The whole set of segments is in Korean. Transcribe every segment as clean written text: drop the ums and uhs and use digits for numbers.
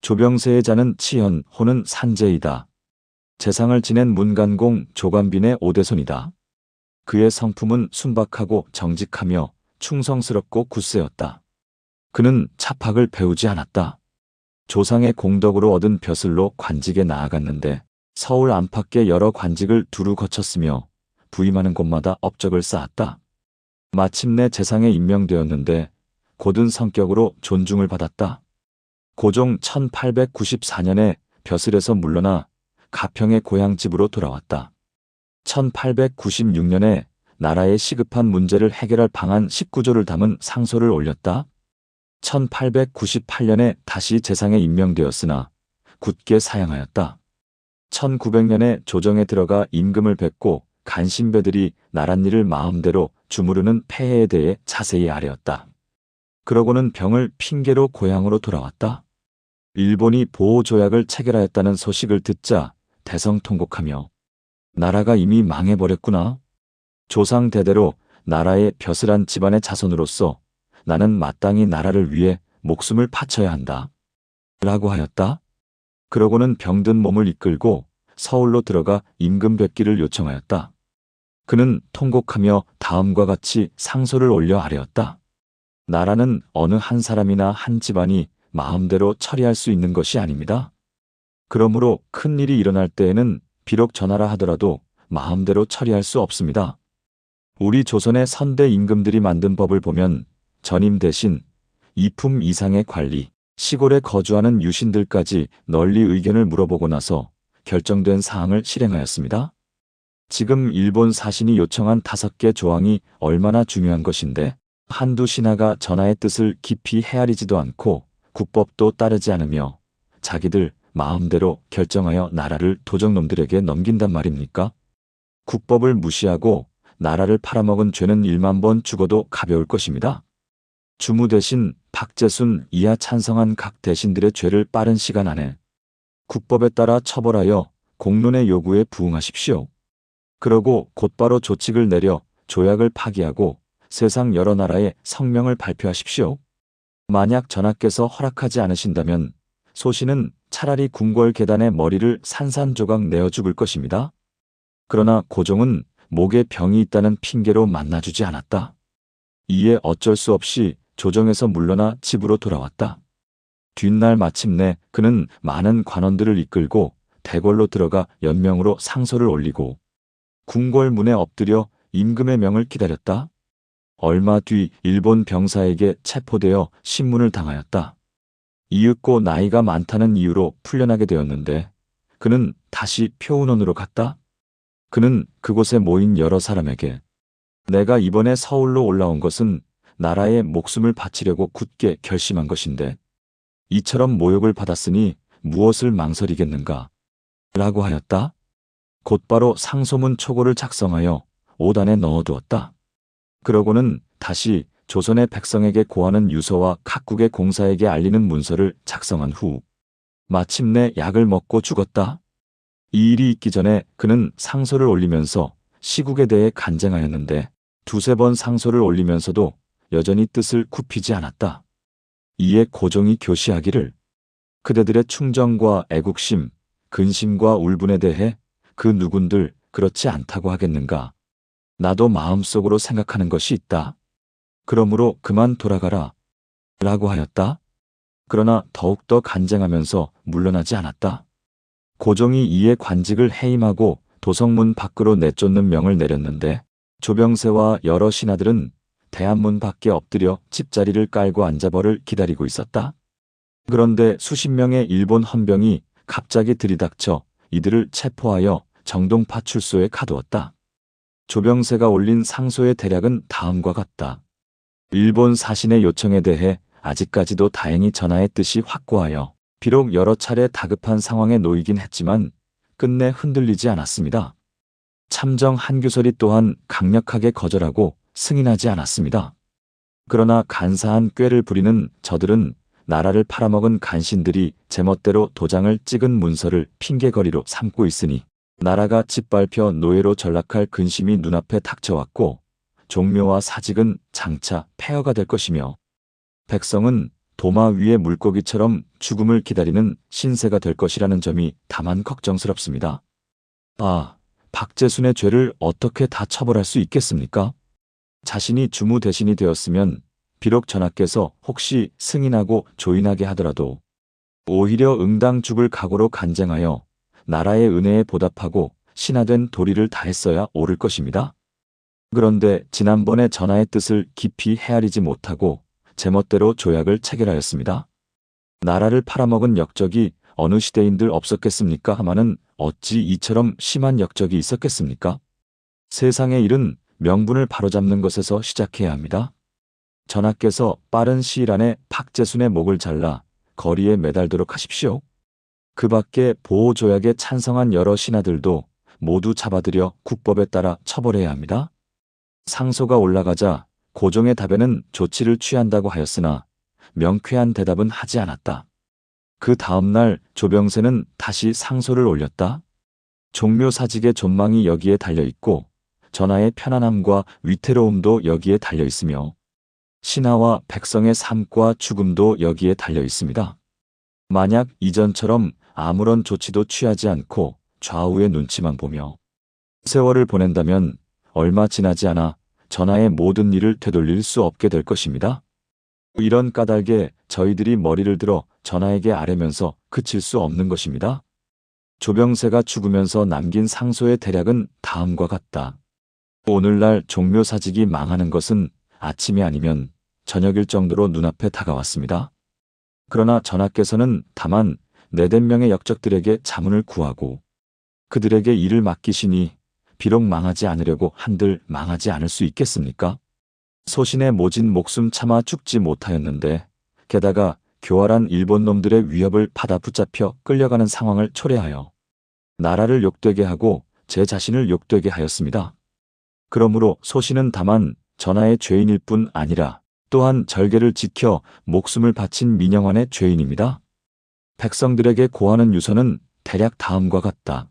조병세의 자는 치현, 호는 산제이다. 재상을 지낸 문간공 조관빈의 오대손이다. 그의 성품은 순박하고 정직하며 충성스럽고 굳세였다. 그는 차팍을 배우지 않았다. 조상의 공덕으로 얻은 벼슬로 관직에 나아갔는데 서울 안팎의 여러 관직을 두루 거쳤으며 부임하는 곳마다 업적을 쌓았다. 마침내 재상에 임명되었는데 고든 성격으로 존중을 받았다. 고종 1894년에 벼슬에서 물러나 가평의 고향집으로 돌아왔다. 1896년에 나라의 시급한 문제를 해결할 방안 19조를 담은 상소를 올렸다. 1898년에 다시 재상에 임명되었으나 굳게 사양하였다. 1900년에 조정에 들어가 임금을 뵙고 간신배들이 나랏일을 마음대로 주무르는 폐해에 대해 자세히 아뢰었다. 그러고는 병을 핑계로 고향으로 돌아왔다. 일본이 보호조약을 체결하였다는 소식을 듣자 대성통곡하며 나라가 이미 망해버렸구나. 조상 대대로 나라의 벼슬한 집안의 자손으로서 나는 마땅히 나라를 위해 목숨을 바쳐야 한다. 라고 하였다. 그러고는 병든 몸을 이끌고 서울로 들어가 임금 뵙기를 요청하였다. 그는 통곡하며 다음과 같이 상소를 올려 아뢰었다. 나라는 어느 한 사람이나 한 집안이 마음대로 처리할 수 있는 것이 아닙니다. 그러므로 큰 일이 일어날 때에는 비록 전하라 하더라도 마음대로 처리할 수 없습니다. 우리 조선의 선대 임금들이 만든 법을 보면 전임 대신 이품 이상의 관리, 시골에 거주하는 유신들까지 널리 의견을 물어보고 나서 결정된 사항을 실행하였습니다. 지금 일본 사신이 요청한 5개 조항이 얼마나 중요한 것인데 한두 신하가 전하의 뜻을 깊이 헤아리지도 않고 국법도 따르지 않으며 자기들 마음대로 결정하여 나라를 도적놈들에게 넘긴단 말입니까? 국법을 무시하고 나라를 팔아먹은 죄는 1만 번 죽어도 가벼울 것입니다. 주무 대신 박재순 이하 찬성한 각 대신들의 죄를 빠른 시간 안에 국법에 따라 처벌하여 공론의 요구에 부응하십시오. 그러고 곧바로 조칙을 내려 조약을 파기하고 세상 여러 나라에 성명을 발표하십시오. 만약 전하께서 허락하지 않으신다면 소신은 차라리 궁궐 계단에 머리를 산산조각 내어 죽을 것입니다. 그러나 고종은 목에 병이 있다는 핑계로 만나주지 않았다. 이에 어쩔 수 없이 조정에서 물러나 집으로 돌아왔다. 뒷날 마침내 그는 많은 관원들을 이끌고 대궐로 들어가 연명으로 상소를 올리고 궁궐 문에 엎드려 임금의 명을 기다렸다. 얼마 뒤 일본 병사에게 체포되어 신문을 당하였다. 이윽고 나이가 많다는 이유로 풀려나게 되었는데 그는 다시 표운원으로 갔다. 그는 그곳에 모인 여러 사람에게 내가 이번에 서울로 올라온 것은 나라에 목숨을 바치려고 굳게 결심한 것인데 이처럼 모욕을 받았으니 무엇을 망설이겠는가? 라고 하였다. 곧바로 상소문 초고를 작성하여 오단에 넣어두었다. 그러고는 다시 조선의 백성에게 고하는 유서와 각국의 공사에게 알리는 문서를 작성한 후 마침내 약을 먹고 죽었다. 이 일이 있기 전에 그는 상소를 올리면서 시국에 대해 간쟁하였는데 2~3번 상소를 올리면서도 여전히 뜻을 굽히지 않았다. 이에 고종이 교시하기를 그대들의 충정과 애국심, 근심과 울분에 대해 그 누군들 그렇지 않다고 하겠는가. 나도 마음속으로 생각하는 것이 있다. 그러므로 그만 돌아가라. 라고 하였다. 그러나 더욱더 간쟁하면서 물러나지 않았다. 고종이 이에 관직을 해임하고 도성문 밖으로 내쫓는 명을 내렸는데 조병세와 여러 신하들은 대한문 밖에 엎드려 집자리를 깔고 앉아 벌을 기다리고 있었다. 그런데 수십 명의 일본 헌병이 갑자기 들이닥쳐 이들을 체포하여 정동파 출소에 가두었다. 조병세가 올린 상소의 대략은 다음과 같다. 일본 사신의 요청에 대해 아직까지도 다행히 전하의 뜻이 확고하여 비록 여러 차례 다급한 상황에 놓이긴 했지만 끝내 흔들리지 않았습니다. 참정 한규설이 또한 강력하게 거절하고 승인하지 않았습니다. 그러나 간사한 꾀를 부리는 저들은 나라를 팔아먹은 간신들이 제멋대로 도장을 찍은 문서를 핑계거리로 삼고 있으니 나라가 짓밟혀 노예로 전락할 근심이 눈앞에 닥쳐왔고 종묘와 사직은 장차 폐허가 될 것이며 백성은 도마 위의 물고기처럼 죽음을 기다리는 신세가 될 것이라는 점이 다만 걱정스럽습니다. 아, 박재순의 죄를 어떻게 다 처벌할 수 있겠습니까? 자신이 주무 대신이 되었으면 비록 전하께서 혹시 승인하고 조인하게 하더라도 오히려 응당 죽을 각오로 간쟁하여 나라의 은혜에 보답하고 신하된 도리를 다했어야 옳을 것입니다. 그런데 지난번에 전하의 뜻을 깊이 헤아리지 못하고 제멋대로 조약을 체결하였습니다. 나라를 팔아먹은 역적이 어느 시대인들 없었겠습니까? 하마는 어찌 이처럼 심한 역적이 있었겠습니까? 세상의 일은 명분을 바로잡는 것에서 시작해야 합니다. 전하께서 빠른 시일 안에 박재순의 목을 잘라 거리에 매달도록 하십시오. 그 밖에 보호조약에 찬성한 여러 신하들도 모두 잡아들여 국법에 따라 처벌해야 합니다. 상소가 올라가자 고종의 답에는 조치를 취한다고 하였으나 명쾌한 대답은 하지 않았다. 그 다음날 조병세는 다시 상소를 올렸다. 종묘사직의 존망이 여기에 달려있고 전하의 편안함과 위태로움도 여기에 달려있으며 신하와 백성의 삶과 죽음도 여기에 달려있습니다. 만약 이전처럼 아무런 조치도 취하지 않고 좌우의 눈치만 보며 세월을 보낸다면 얼마 지나지 않아 전하의 모든 일을 되돌릴 수 없게 될 것입니다. 이런 까닭에 저희들이 머리를 들어 전하에게 아뢰면서 그칠 수 없는 것입니다. 조병세가 죽으면서 남긴 상소의 대략은 다음과 같다. 오늘날 종묘사직이 망하는 것은 아침이 아니면 저녁일 정도로 눈앞에 다가왔습니다. 그러나 전하께서는 다만 4~5명의 역적들에게 자문을 구하고 그들에게 일을 맡기시니 비록 망하지 않으려고 한들 망하지 않을 수 있겠습니까? 소신의 모진 목숨 참아 죽지 못하였는데 게다가 교활한 일본 놈들의 위협을 받아 붙잡혀 끌려가는 상황을 초래하여 나라를 욕되게 하고 제 자신을 욕되게 하였습니다. 그러므로 소신은 다만 전하의 죄인일 뿐 아니라 또한 절개를 지켜 목숨을 바친 민영환의 죄인입니다. 백성들에게 고하는 유서는 대략 다음과 같다.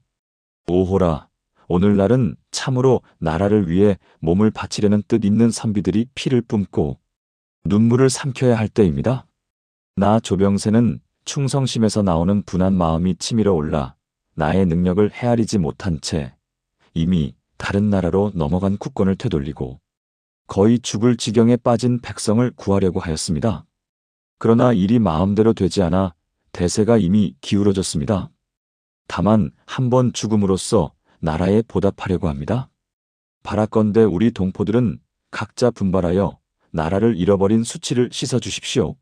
오호라, 오늘날은 참으로 나라를 위해 몸을 바치려는 뜻 있는 선비들이 피를 뿜고 눈물을 삼켜야 할 때입니다. 나 조병세는 충성심에서 나오는 분한 마음이 치밀어 올라 나의 능력을 헤아리지 못한 채 이미 다른 나라로 넘어간 국권을 되돌리고 거의 죽을 지경에 빠진 백성을 구하려고 하였습니다. 그러나 일이 마음대로 되지 않아 대세가 이미 기울어졌습니다. 다만 한 번 죽음으로써 나라에 보답하려고 합니다. 바라건대 우리 동포들은 각자 분발하여 나라를 잃어버린 수치를 씻어주십시오.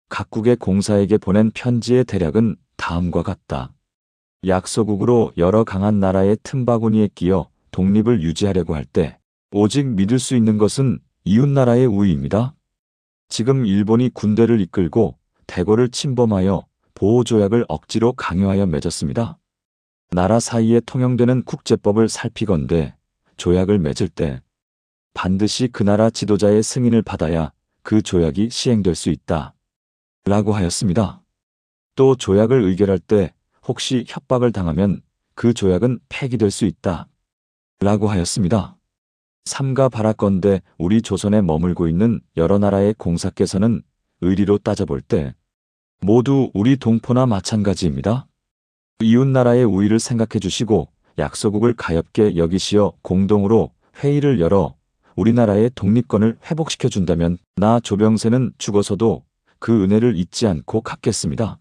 각국의 공사에게 보낸 편지의 대략은 다음과 같다. 약소국으로 여러 강한 나라의 틈바구니에 끼어 독립을 유지하려고 할 때 오직 믿을 수 있는 것은 이웃나라의 우위입니다. 지금 일본이 군대를 이끌고 대궐을 침범하여 보호조약을 억지로 강요하여 맺었습니다. 나라 사이에 통용되는 국제법을 살피건대 조약을 맺을 때 반드시 그 나라 지도자의 승인을 받아야 그 조약이 시행될 수 있다. 라고 하였습니다. 또 조약을 의결할 때 혹시 협박을 당하면 그 조약은 폐기될 수 있다. 라고 하였습니다. 삼가 바라건대 우리 조선에 머물고 있는 여러 나라의 공사께서는 의리로 따져볼 때 모두 우리 동포나 마찬가지입니다. 이웃나라의 우위를 생각해 주시고 약소국을 가엾게 여기시어 공동으로 회의를 열어 우리나라의 독립권을 회복시켜 준다면 나 조병세는 죽어서도 그 은혜를 잊지 않고 갚겠습니다.